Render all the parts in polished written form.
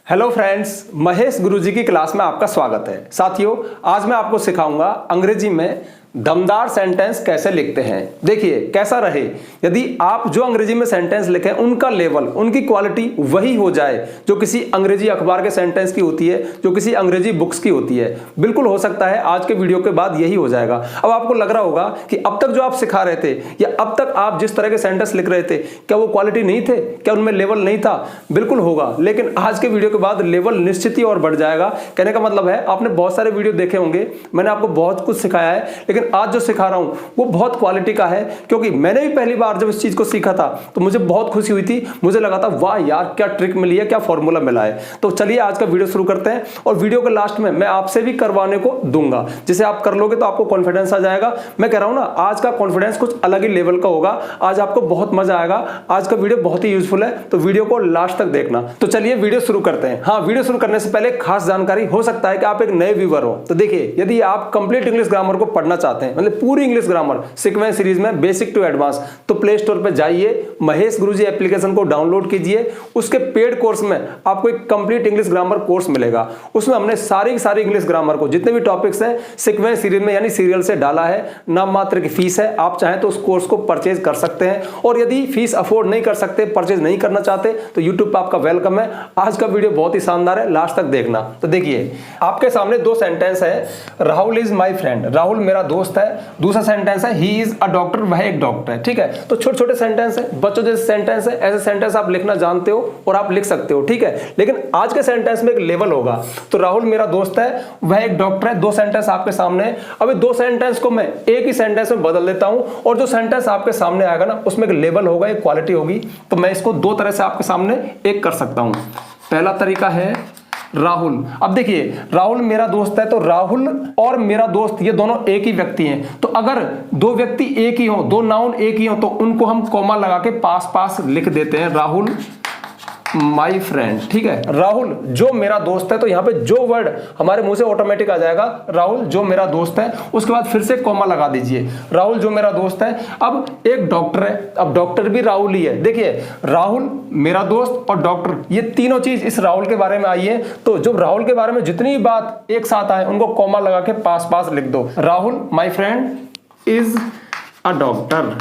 Hello friends, Mahesh गुरुजी की class में आपका स्वागत है। साथियों, आज मैं आपको सिखाऊंगा अंग्रेजी में दमदार सेंटेंस कैसे लिखते हैं। देखिए कैसा रहे, यदि आप जो अंग्रेजी में सेंटेंस लिखें उनका लेवल, उनकी क्वालिटी वही हो जाए जो किसी अंग्रेजी अखबार के सेंटेंस की होती है, जो किसी अंग्रेजी बुक्स की होती है। बिल्कुल हो सकता है आज के वीडियो के बाद यही हो जाएगा। अब आपको लग रहा होगा कि अब तक जो आप सिखा रहे थे या अब तक आप जिस तरह के सेंटेंस लिख रहे थे, क्या वो क्वालिटी नहीं थे, क्या उनमें लेवल नहीं था? बिल्कुल होगा, लेकिन आज के वीडियो के बाद लेवल निश्चित ही और बढ़ जाएगा। कहने का मतलब है आपने बहुत सारे वीडियो देखे होंगे, मैंने आपको बहुत कुछ सिखाया है, लेकिन आज जो सिखा रहा हूं वो बहुत क्वालिटी का है। क्योंकि मैंने भी पहली बार जब इस चीज को सीखा था तो मुझे बहुत खुशी हुई थी। मुझे लगा था वाह यार, क्या ट्रिक मिली है, क्या फॉर्मूला मिला है। तो चलिए आज का वीडियो शुरू करते हैं और वीडियो के लास्ट में मैं आपसे भी करवाने को दूंगा, जिसे आप कर लोगे तो आपको कॉन्फिडेंस आ जाएगा। मैं कह रहा हूं ना, आज का कॉन्फिडेंस कुछ अलग ही लेवल का होगा। आज आपको बहुत मजा आएगा। आज का वीडियो बहुत ही यूजफुल है, तो वीडियो को लास्ट तक देखना। तो चलिए वीडियो शुरू करते हैं। हाँ, वीडियो शुरू करने से पहले खास जानकारी, हो सकता है कि आप एक नए व्यूअर हो। तो देखिए, यदि आप कंप्लीट इंग्लिश ग्रामर को पढ़ना चाहते हैं, मतलब पूरी इंग्लिश ग्रामर सीक्वेंस सीरीज में बेसिक टू एडवांस, तो प्ले स्टोर पे जाइए, महेश गुरुजी एप्लीकेशन को डाउनलोड कीजिए। उसके पेड कोर्स में आपको एक कंप्लीट इंग्लिश ग्रामर कोर्स मिलेगा। उसमें हमने सारी इंग्लिश ग्रामर को, जितने भी टॉपिक्स हैं, सीक्वेंस सीरीज में यानी सीरियल से डाला है। नाम मात्र की फीस है, आप चाहें तो उस कोर्स को परचेज कर सकते हैं। और यदि फीस अफोर्ड नहीं कर सकते, परचेज नहीं करना चाहते, तो यूट्यूब पर आपका वेलकम है। आज का वीडियो बहुत ही शानदार है, लास्ट तक देखना। तो देखिए, आपके सामने दो सेंटेंस है। Rahul is my friend, Rahul मेरा दोस्त है। दूसरा सेंटेंस है ही इज अ डॉक्टर, वह एक डॉक्टर है। ठीक है, तो छोटे छोटे सेंटेंस है, बच्चों जैसे सेंटेंस है। ऐसे सेंटेंस आप लिखना जानते हो और आप लिख सकते हो, ठीक है। लेकिन आज के सेंटेंस में एक लेवल होगा। तो राहुल मेरा दोस्त है, वह एक डॉक्टर है। दो सेंटेंस आपके सामने है। अभी दो सेंटेंस को मैं एक ही सेंटेंस में बदल देता हूं और जो सेंटेंस आपके सामने आएगा ना, उसमें एक लेवल होगा, एक क्वालिटी होगी। तो मैं इसको दो तरह से आपके सामने एक कर सकता हूं। पहला तरीका है राहुल। अब देखिए, राहुल मेरा दोस्त है, तो राहुल और मेरा दोस्त ये दोनों एक ही व्यक्ति हैं। तो अगर दो व्यक्ति एक ही हो, दो नाउन एक ही हो, तो उनको हम कॉमा लगा के पास पास लिख देते हैं, राहुल माई फ्रेंड। ठीक है, राहुल जो मेरा दोस्त है, तो यहां पे जो वर्ड हमारे मुंह से ऑटोमेटिक आ जाएगा, राहुल जो मेरा दोस्त है, उसके बाद फिर से कॉमा लगा दीजिए, राहुल जो मेरा दोस्त है। अब एक डॉक्टर है, अब डॉक्टर भी राहुल ही है। देखिए, राहुल मेरा दोस्त और डॉक्टर, ये तीनों चीज इस राहुल के बारे में आई है। तो जो राहुल के बारे में जितनी बात एक साथ आए, उनको कॉमा लगा के पास पास लिख दो। Rahul my friend is a doctor,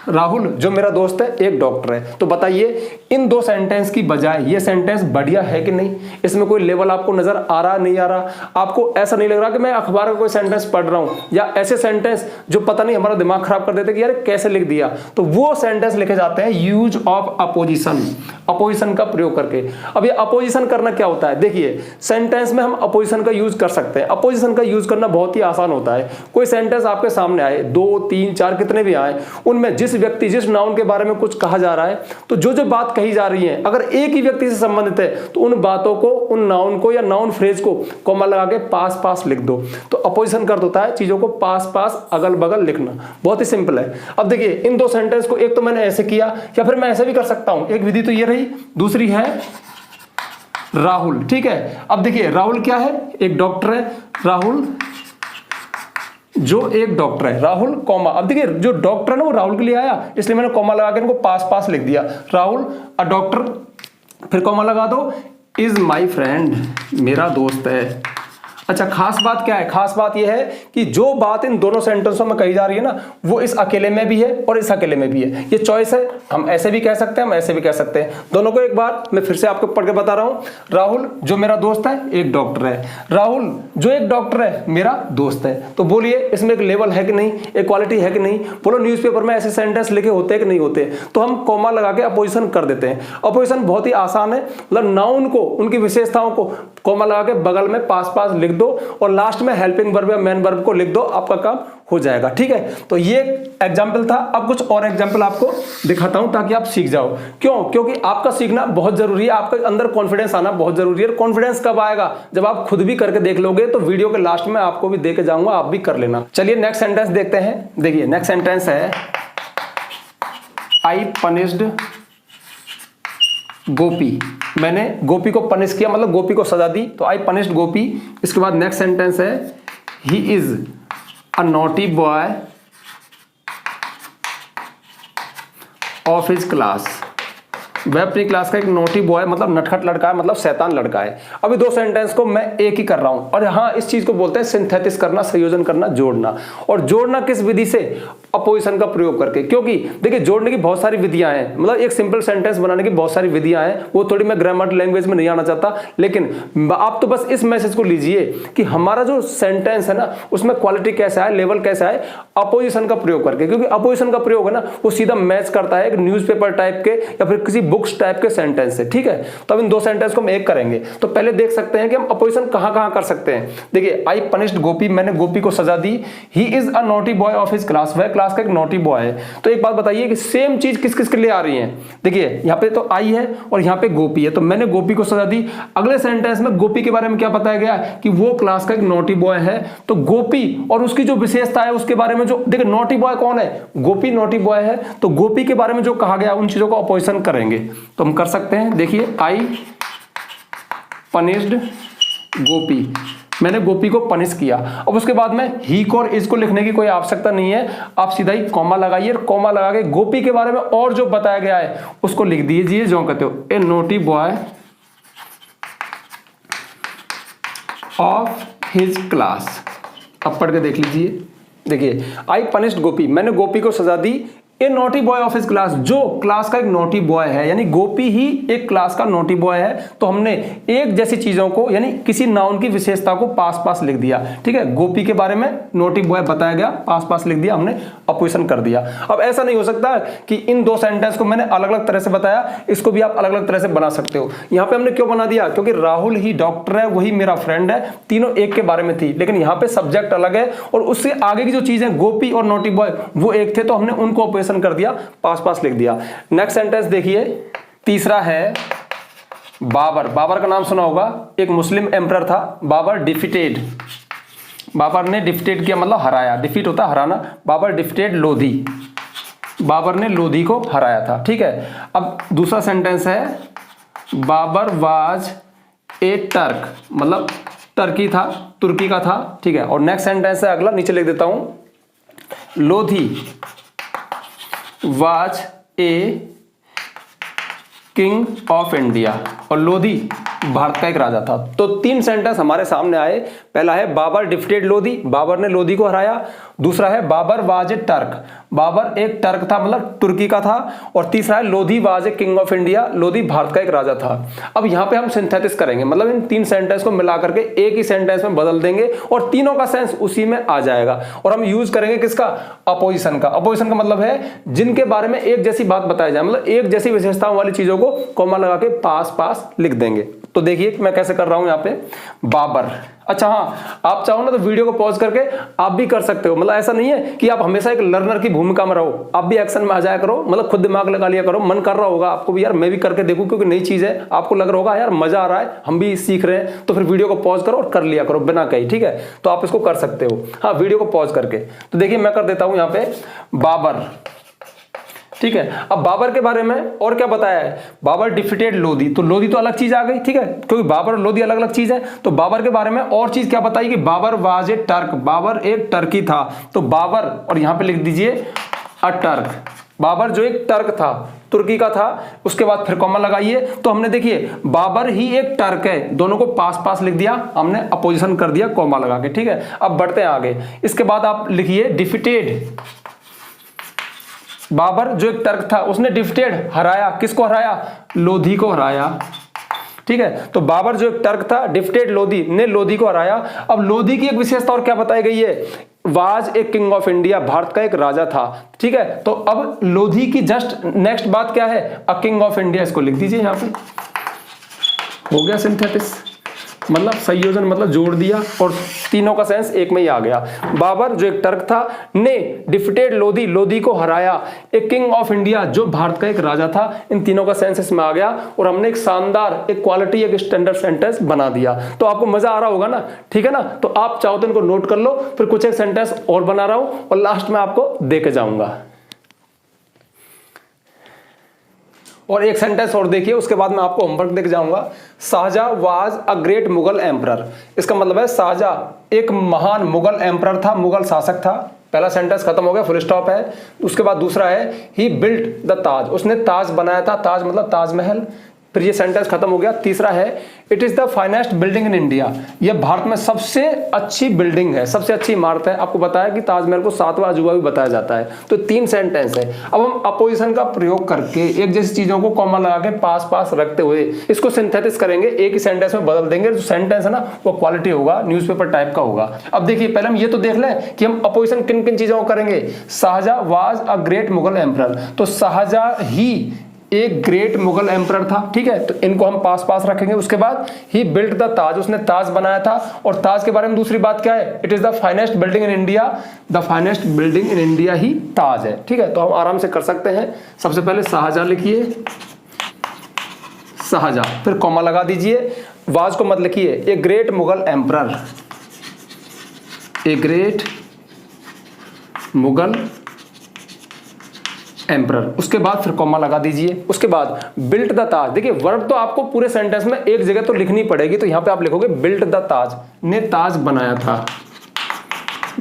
Rahul जो मेरा दोस्त है एक डॉक्टर है। तो बताइए, इन दो सेंटेंस की बजाय ये सेंटेंस बढ़िया है कि नहीं? इसमें कोई लेवल आपको नजर आ रहा नहीं आ रहा? आपको ऐसा नहीं लग रहा कि मैं अखबार का कोई सेंटेंस पढ़ रहा हूं, या ऐसे सेंटेंस जो पता नहीं हमारा दिमाग खराब कर देते कि यार कैसे लिख दिया? तो वो सेंटेंस लिखे जाते हैं यूज ऑफ अपोजिशन, अपोजिशन का प्रयोग करके। अब ये अपोजिशन करना क्या होता है? देखिए, सेंटेंस में हम अपोजिशन का यूज कर सकते हैं। अपोजिशन का यूज करना बहुत ही आसान होता है। कोई सेंटेंस आपके सामने आए, 2, 3, 4 कितने भी आए, उनमें जिस व्यक्ति, जिस नाउन के बारे में कुछ कहा जा रहा है, तो जो जो बात कही जा रही है, अगर एक ही व्यक्ति से संबंधित है, तो उन बातों को, उन नाउन को या नाउन फ्रेज को कॉमा लगा के पास पास लिख दो। तो अपोजिशन कर होता है चीजों को पास पास अगल बगल लिखना। बहुत ही सिंपल है। अब देखिए, इन दो सेंटेंस को एक तो मैंने ऐसे किया, या फिर मैं ऐसे भी कर सकता हूं। एक विधि तो ये रही, दूसरी है राहुल। ठीक है, अब देखिए, राहुल क्या है? एक डॉक्टर है। राहुल जो एक डॉक्टर है, राहुल कॉमा। अब देखिए, जो डॉक्टर है ना, वो राहुल के लिए आया, इसलिए मैंने कॉमा लगा के इनको पास पास लिख दिया। राहुल अ डॉक्टर, फिर कॉमा लगा दो, इज माई फ्रेंड, मेरा दोस्त है। अच्छा, खास बात क्या है? खास बात यह है कि जो बात इन दोनों सेंटेंसों में कही जा रही है ना, वो इस अकेले में भी है और इस अकेले में भी है। ये चॉइस है, हम ऐसे भी कह सकते हैं, हम ऐसे भी कह सकते हैं। दोनों को एक बार मैं फिर से आपको पढ़ के बता रहा हूं। राहुल जो मेरा दोस्त है एक डॉक्टर है, राहुल जो एक डॉक्टर है मेरा दोस्त है। तो बोलिए, इसमें एक लेवल है कि नहीं, एक क्वालिटी है कि नहीं? बोलो, न्यूज़पेपर में ऐसे सेंटेंस लिखे होते हैं कि नहीं होते? तो हम कॉमा लगा के अपोजिशन कर देते हैं। अपोजिशन बहुत ही आसान है, मतलब नाउन को, उनकी विशेषताओं को कॉमा लगा के बगल में पास पास लिख दो और लास्ट में हेल्पिंग वर्ब या मेन वर्ब को लिख दो, आपका काम हो जाएगा। ठीक है, तो ये एग्जाम्पल था। अब कुछ और एग्जाम्पल आपको दिखाता हूं ताकि आप सीख जाओ। क्यों? क्योंकि आपका सीखना बहुत जरूरी है, आपके अंदर कॉन्फिडेंस आना बहुत जरूरी है। कॉन्फिडेंस कब आएगा? जब आप खुद भी करके देख लोगे। तो वीडियो के लास्ट में आपको भी दे के जाऊंगा, आप भी कर लेना। चलिए नेक्स्ट सेंटेंस देखते हैं। देखिए, नेक्स्ट सेंटेंस है आई पनिश्ड गोपी। मैंने गोपी को पनिश किया, मतलब गोपी को सजा दी, तो आई पनिश्ड गोपी। इसके बाद नेक्स्ट सेंटेंस है ही is a naughty boy of his class. वह अपनी क्लास का एक नोटी बॉय मतलब नटखट लड़का है, मतलब शैतान लड़का है। अभी दो सेंटेंस को मैं एक ही कर रहा हूं और हाँ इस चीज को बोलते हैं सिंथेसिस करना, संयोजन करना, जोड़ना। और जोड़ना किस विधि से? अपोजिशन का प्रयोग करके। क्योंकि देखिए जोड़ने की बहुत सारी विधियां हैं, मतलब एक सिंपल सेंटेंस बनाने की बहुत सारी विधियां हैं, वो थोड़ी मैं ग्रामर लैंग्वेज में नहीं आना चाहता, लेकिन आप तो बस इस मैसेज को लीजिए कि हमारा जो सेंटेंस है ना उसमें क्वालिटी कैसा है, लेवल कैसा है, अपोजिशन का प्रयोग करके। क्योंकि अपोजिशन का प्रयोग है ना वो सीधा मैच करता है एक न्यूज़पेपर टाइप के या फिर किसी बुक्स टाइप के सेंटेंस से, ठीक है। तो अब इन दो सेंटेंस को हम एक करेंगे, तो पहले देख सकते हैं कि हम अपोजिशन कहां कर सकते हैं। देखिए आई पनिश्ड गोपी, मैंने गोपी को सजा दी। He is a naughty boy of his class, वह क्लास का एक नॉटी बॉय है। तो एक बात बताइए कि सेम चीज किस किस के लिए आ रही है। देखिए यहाँ पे तो आई है और यहाँ पे गोपी है, तो मैंने गोपी को सजा दी। अगले सेंटेंस में गोपी के बारे में क्या बताया गया कि वो क्लास का एक नॉटी बॉय है। तो गोपी और उसकी जो विशेषता है उसके बारे में जो, देखिए नॉटी बॉय कौन है? गोपी नॉटी बॉय है। तो गोपी के बारे में जो कहा गया उन चीजों को अपोजिशन करेंगे, तो हम कर सकते हैं। देखिए आई पनिश्ड गोपी, मैंने गोपी को पनिश किया। अब उसके बाद में ही को और इज को लिखने की कोई आवश्यकता नहीं है, आप सीधा ही कॉमा लगाइए और कॉमा लगा के गोपी के बारे में और जो बताया गया है उसको लिख दीजिए। जो कहते हो a naughty boy of his class. अब पढ़ के देख लीजिए। देखिए आई पनिश्ड गोपी, मैंने गोपी को सजा दी। A naughty boy of his class, जो क्लास का एक नोटी बॉय है, यानी गोपी ही एक क्लास का नोटी बॉय है। तो हमने एक जैसी चीजों को यानी किसी नाउन की विशेषता को पास लिख दिया, ठीक है। गोपी के बारे में नोटी बॉय बताया गया, पास लिख दिया, हमने अपोजिशन कर दिया। अब ऐसा नहीं हो सकता कि इन दो सेंटेंस को मैंने अलग अलग तरह से बताया, इसको भी आप अलग अलग तरह से बना सकते हो। यहां पे हमने क्यों बना दिया? क्योंकि राहुल ही डॉक्टर है, वही मेरा फ्रेंड है, तीनों एक के बारे में थी, लेकिन यहाँ पे सब्जेक्ट अलग है और उससे आगे की जो चीजें गोपी और नोटी बॉय वो एक थे, तो हमने उनको अपोजिशन कर दिया, पास लिख दिया। नेक्स्ट सेंटेंस देखिए, तीसरा है बाबर। बाबर का नाम सुना होगा, एक मुस्लिम एम्परर था। बाबर डिफीटेड, बाबर ने डिफीटेड किया मतलब हराया, डिफीट होता हराना। बाबर डिफीटेड लोधी, बाबर ने लोधी को हराया था, ठीक है। अब दूसरा सेंटेंस है बाबर वाज ए टर्क, मतलब टर्की था, तुर्की का था, ठीक है। और नेक्स्ट सेंटेंस है अगला, नीचे लिख देता हूं, Lodhi was a king of India, और लोधी भारत का एक राजा था। तो तीन सेंटेंस हमारे सामने आए। पहला है बाबर डिफीटेड लोधी, बाबर ने लोधी को हराया। दूसरा है Babar was a Turk, Babar एक टर्क था मतलब तुर्की का था। और तीसरा है Lodhi was a king of India, Lodhi Bharat का एक राजा था। अब यहाँ पे हम सिंथेसिस करेंगे, मतलब इन तीन सेंटेंस को मिला करके एक ही सेंटेंस में बदल देंगे और तीनों का सेंस उसी में आ जाएगा। और हम यूज करेंगे किसका? अपोजिशन का। अपोजिशन का मतलब है जिनके बारे में एक जैसी बात बताई जाए, मतलब एक जैसी विशेषताओं वाली चीजों को कॉमा लगा के पास लिख देंगे। तो देखिए मैं कैसे कर रहा हूं यहाँ पे, बाबर। अच्छा हाँ, आप चाहो ना तो वीडियो को पॉज करके आप भी कर सकते हो, मतलब ऐसा नहीं है कि आप हमेशा एक लर्नर की भूमिका में रहो, आप भी एक्शन में आ जाया करो, मतलब खुद दिमाग लगा लिया करो। मन कर रहा होगा आपको भी यार मैं भी करके देखूं, क्योंकि नई चीज है, आपको लग रहा होगा यार मजा आ रहा है, हम भी सीख रहे हैं, तो फिर वीडियो को पॉज करो और कर लिया करो बिना कहीं, ठीक है। तो आप इसको कर सकते हो, हाँ वीडियो को पॉज करके। तो देखिए मैं कर देता हूं यहाँ पे बाबर, ठीक है। अब बाबर के बारे में और क्या बताया है? बाबर डिफीटेड लोधी, तो लोधी तो अलग चीज आ गई, ठीक है, क्योंकि बाबर और लोधी अलग अलग चीज है। तो बाबर के बारे में और चीज क्या बताई कि Babar was a Turk, Babar एक टर्की था। तो बाबर और यहां पे लिख दीजिए अ टर्क, बाबर जो एक टर्क था, तुर्की का था। उसके बाद फिर कॉमा लगाइए, तो हमने देखिए बाबर ही एक टर्क है, दोनों को पास लिख दिया, हमने अपोजिशन कर दिया कॉमा लगा के, ठीक है। अब बढ़ते हैं आगे। इसके बाद आप लिखिए डिफीटेड, बाबर जो एक टर्क था उसने डिफीटेड हराया, किसको हराया? लोधी को हराया, ठीक है। तो बाबर जो एक टर्क था, डिफीटेड लोधी, ने लोधी को हराया। अब लोधी की एक विशेषता और क्या बताई गई है? Was a king of India, Bharat का एक राजा था, ठीक है। तो अब लोधी की जस्ट नेक्स्ट बात क्या है? अ किंग ऑफ इंडिया, इसको लिख दीजिए यहां पे। हो गया सिंथेसिस, मतलब संयोजन, मतलब जोड़ दिया और तीनों का सेंस एक में ही आ गया। बाबर जो एक टर्क था, ने डिफीटेड लोधी, लोधी को हराया। एक किंग ऑफ इंडिया, जो भारत का एक राजा था। इन तीनों का सेंस इसमें आ गया और हमने एक शानदार, एक क्वालिटी, एक स्टैंडर्ड सेंटेंस बना दिया। तो आपको मजा आ रहा होगा ना, ठीक है ना। तो आप चाहो तो इनको नोट कर लो, फिर कुछ एक सेंटेंस और बना रहा हूं और लास्ट में आपको दे के जाऊंगा। और एक सेंटेंस और देखिए, उसके बाद मैं आपको होमवर्क देके जाऊंगा। Shahjahan was a great Mughal emperor. इसका मतलब है शाहजहां एक महान मुगल एम्परर था, मुगल शासक था। पहला सेंटेंस खत्म हो गया, फुल स्टॉप है। उसके बाद दूसरा है ही बिल्ट द ताज, उसने ताज बनाया था। ताज मतलब ताजमहल। फिर ये सेंटेंस खत्म हो गया। तीसरा है it is the finest building in India, यह भारत में सबसे अच्छी बिल्डिंग है, सबसे अच्छी इमारत है। आपको बताया कि ताजमहल को 7वां अजूबा भी बताया जाता है। तो 3 सेंटेंस है। अब हम अपोजिशन का प्रयोग करके एक जैसी चीजों को कॉमा लगा के पास पास रखते हुए इसको सिंथेसिस करेंगे, एक ही सेंटेंस में बदल देंगे। जो सेंटेंस है ना वो क्वालिटी होगा, न्यूज़पेपर टाइप का होगा। अब देखिए, पहले हम ये तो देख लें कि हम अपोजिशन किन किन चीजों को करेंगे। Shahjahan was a great Mughal emperor, तो शाहजहां ही एक ग्रेट मुगल एम्परर था, ठीक है, तो इनको हम पास पास रखेंगे। उसके बाद ही बिल्ट द ताज, उसने ताज बनाया था। और ताज के बारे में दूसरी बात क्या है, it is the finest building in India, the finest building in India ही ताज है, ठीक है। तो हम आराम से कर सकते हैं। सबसे पहले शाहजहां लिखिए, शाहजहां, फिर कॉमा लगा दीजिए। वाज को मत लिखिए, a great Mughal emperor, a great Mughal emperor. उसके बाद फिर कॉमा लगा दीजिए। उसके बाद बिल्ट द ताज। देखिए वर्ब तो आपको पूरे सेंटेंस में एक जगह तो लिखनी पड़ेगी, तो यहां पे आप लिखोगे बिल्ट द ताज, ने ताज बनाया था।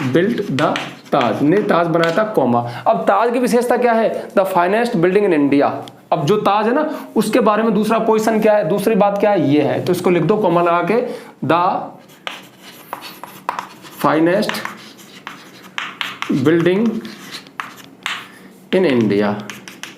बिल्ट द ताज, ने ताज बनाया था, कॉमा। अब ताज की विशेषता क्या है, the finest building in India. अब जो ताज है ना उसके बारे में दूसरा पोजीशन क्या है, दूसरी बात क्या है, ये है। तो इसको लिख दो कॉमा लगा के, the finest building in India.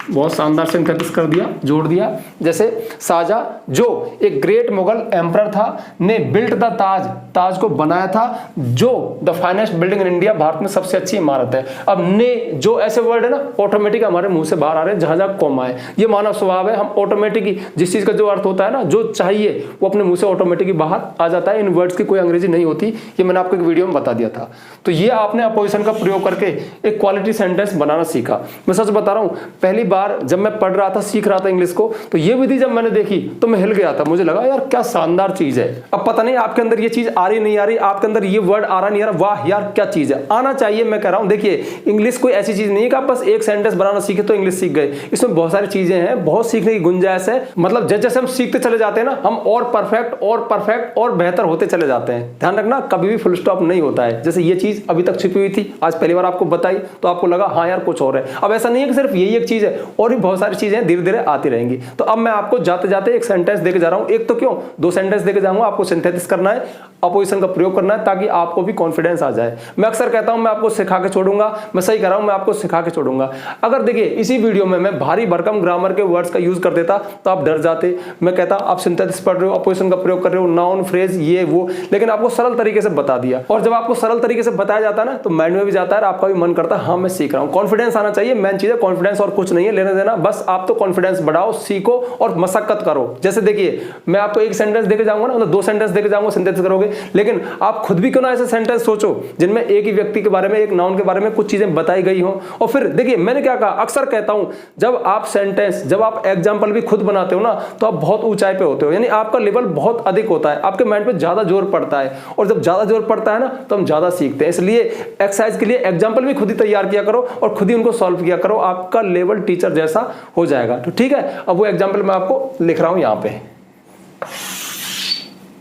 बहुत शानदार सिंथेसिस कर दिया, जोड़ दिया। जैसे शाहजहां जो एक ग्रेट मुगल एम्परर था, ने बिल्ट द ताज, ताज को बनाया था, जो the finest building in India, Bharat में सबसे अच्छी इमारत है। अब ने जो ऐसे वर्ड है ना ऑटोमेटिक हमारे मुंह से बाहर आ रहे हैं, जहां जहां कॉमा है। ये मानव स्वभाव है, हम ऑटोमेटिक जिस चीज का जो अर्थ होता है ना, जो चाहिए वो अपने मुंह से ऑटोमेटिक बाहर आ जाता है। इन वर्ड्स की कोई अंग्रेजी नहीं होती, ये मैंने आपको एक वीडियो में बता दिया था। तो ये आपने अपोजिशन का प्रयोग करके एक क्वालिटी सेंटेंस बनाना सीखा। मैं सच बता रहा हूं, पहली बार जब मैं पढ़ रहा था, सीख रहा था इंग्लिश को, तो ये विधि जब मैंने देखी तो मैं हिल गया था। मुझे लगा यार क्या शानदार चीज है। अब पता नहीं आपके अंदर ये चीज आ रही नहीं आ रही, आपके अंदर ये वर्ड आ रहा नहीं आ रहा, वाह यार क्या चीज है, आना चाहिए। मैं कह रहा हूं देखिए, इंग्लिश कोई ऐसी चीज नहीं है कि आप बस एक सेंटेंस बनाना सीखे तो इंग्लिश सीख गए। इसमें बहुत सारी चीजें हैं, बहुत सीखने की गुंजाइश है। मतलब जैसे जैसे हम सीखते चले जाते हैं ना, हम और परफेक्ट और बेहतर होते चले जाते हैं। ध्यान रखना, कभी भी फुल स्टॉप नहीं होता है। जैसे ये चीज अभी तक छिपी हुई थी, आज पहली बार आपको बताई तो आपको लगा हाँ यार कुछ और है। अब ऐसा नहीं है कि सिर्फ यही एक चीज है, और भी बहुत सारी चीजें धीरे धीरे आती रहेंगी। तो अब मैं आपको जाते जाते एक सेंटेंस देके जा रहा हूं, एक तो क्यों 2 सेंटेंस देके जाऊंगा। आपको सिंथेसिस करना है, अपोजिशन का प्रयोग करना है, ताकि आपको भी कॉन्फिडेंस आ जाए। मैं अक्सर कहता हूं मैं आपको सिखा के छोड़ूंगा, मैं सही कह रहा हूं, मैं आपको सिखा के छोड़ूंगा। अगर देखिए इसी वीडियो में मैं भारी भरकम ग्रामर के वर्ड्स का यूज कर देता तो आप डर जाते। मैं कहता आप सिंथेसिस पढ़ रहे हो, अपोजिशन का प्रयोग कर रहे हो, नाउन फ्रेज ये वो, लेकिन आपको सरल तरीके से बता दिया। और जब आपको सरल तरीके से बताया जाता है ना, तो माइंड में भी जाता है, आपका भी मन करता है हाँ मैं सीख रहा हूं। कॉन्फिडेंस आना चाहिए, मेन चीज है कॉन्फिडेंस, और कुछ नहीं है लेने देना। बस आप तो कॉन्फिडेंस बढ़ाओ, सीखो और मशक्कत करो। जैसे देखिए मैं आपको एक सेंटेंस देके जाऊंगा ना, मतलब 2 सेंटेंस देके जाऊंगा, सिंथेसिस करोगे। लेकिन आप खुद भी क्यों ना ऐसे सेंटेंस सोचो जिनमें एक ही व्यक्ति के बारे में, एक नाउन के बारे में कुछ चीजें बताई गई हो। और फिर देखिए मैंने क्या कहा, अक्सर कहता हूं जब आप सेंटेंस, जब आप एग्जाम्पल भी खुद बनाते हो ना, तो आप बहुत ऊंचाई पे होते हो, यानी आपका लेवल बहुत अधिक होता है, आपके माइंड पे ज्यादा जोर पड़ता है। और जब ज्यादा जोर पड़ता है ना, तो हम ज्यादा सीखते हैं। इसलिए एक्सरसाइज के लिए एग्जाम्पल भी खुद ही तैयार किया करो और खुद ही उनको सॉल्व किया करो, आपका लेवल टीचर जैसा हो जाएगा। तो ठीक है, अब वो एग्जाम्पल मैं आपको लिख रहा हूं यहां पे।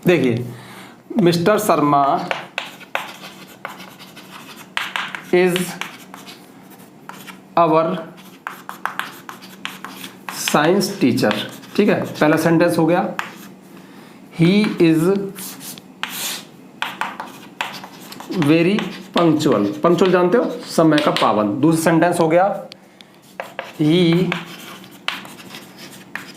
देखिए, mister Sharma is our science teacher. ठीक है, पहला सेंटेंस हो गया। He is very punctual, punctual जानते हो, समय का पाबंद। दूसरा सेंटेंस हो गया, ही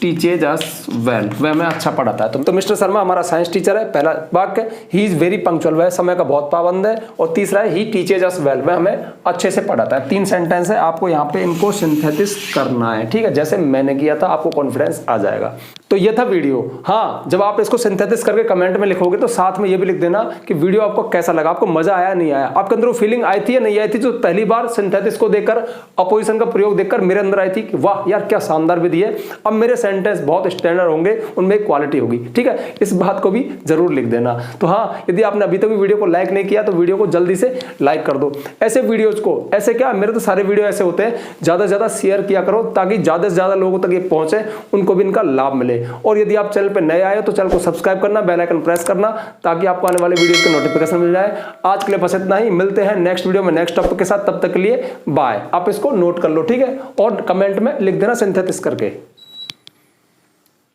टीचेज अस वेल, वह हमें अच्छा पढ़ाता है। तो मिस्टर शर्मा हमारा साइंस टीचर है, पहला वाक्य। ही इज वेरी पंक्चुअल, वह समय का बहुत पाबंद है। और तीसरा है, ही टीचेज अस वेल, वह हमें अच्छे से पढ़ाता है। 3 सेंटेंस है, आपको यहाँ पे इनको सिंथेसिस करना है। ठीक है, जैसे मैंने किया था, आपको कॉन्फिडेंस आ जाएगा। तो ये था वीडियो। हाँ, जब आप इसको सिंथेसिस करके कमेंट में लिखोगे तो साथ में ये भी लिख देना कि वीडियो आपको कैसा लगा, आपको मजा आया नहीं आया, आपके अंदर वो फीलिंग आई थी या नहीं आई थी जो पहली बार सिंथेसिस को देखकर, अपोजिशन का प्रयोग देखकर मेरे अंदर आई थी कि वाह यार क्या शानदार विधि है, अब मेरे सेंटेंस बहुत स्टैंडर्ड होंगे, उनमें क्वालिटी होगी। ठीक है, इस बात को भी जरूर लिख देना। तो हाँ, यदि आपने अभी तक भी वीडियो को लाइक नहीं किया तो वीडियो को जल्दी से लाइक कर दो। ऐसे वीडियोज को, ऐसे क्या, मेरे तो सारे वीडियो ऐसे होते हैं, ज्यादा से ज्यादा शेयर किया करो ताकि ज्यादा से ज्यादा लोगों तक ये पहुंचे, उनको भी इनका लाभ मिले। और यदि आप चैनल पे नए आए हो तो चैनल को सब्सक्राइब करना, बेल आइकन प्रेस करना ताकि आपको आने वाले वीडियो के नोटिफिकेशन मिल जाए। आज के लिए बस इतना ही, मिलते हैं नेक्स्ट वीडियो में नेक्स्ट टॉपिक के साथ, तब तक के लिए बाय। आप इसको नोट कर लो, ठीक है, और कमेंट में लिख देना सिंथेसिस करके।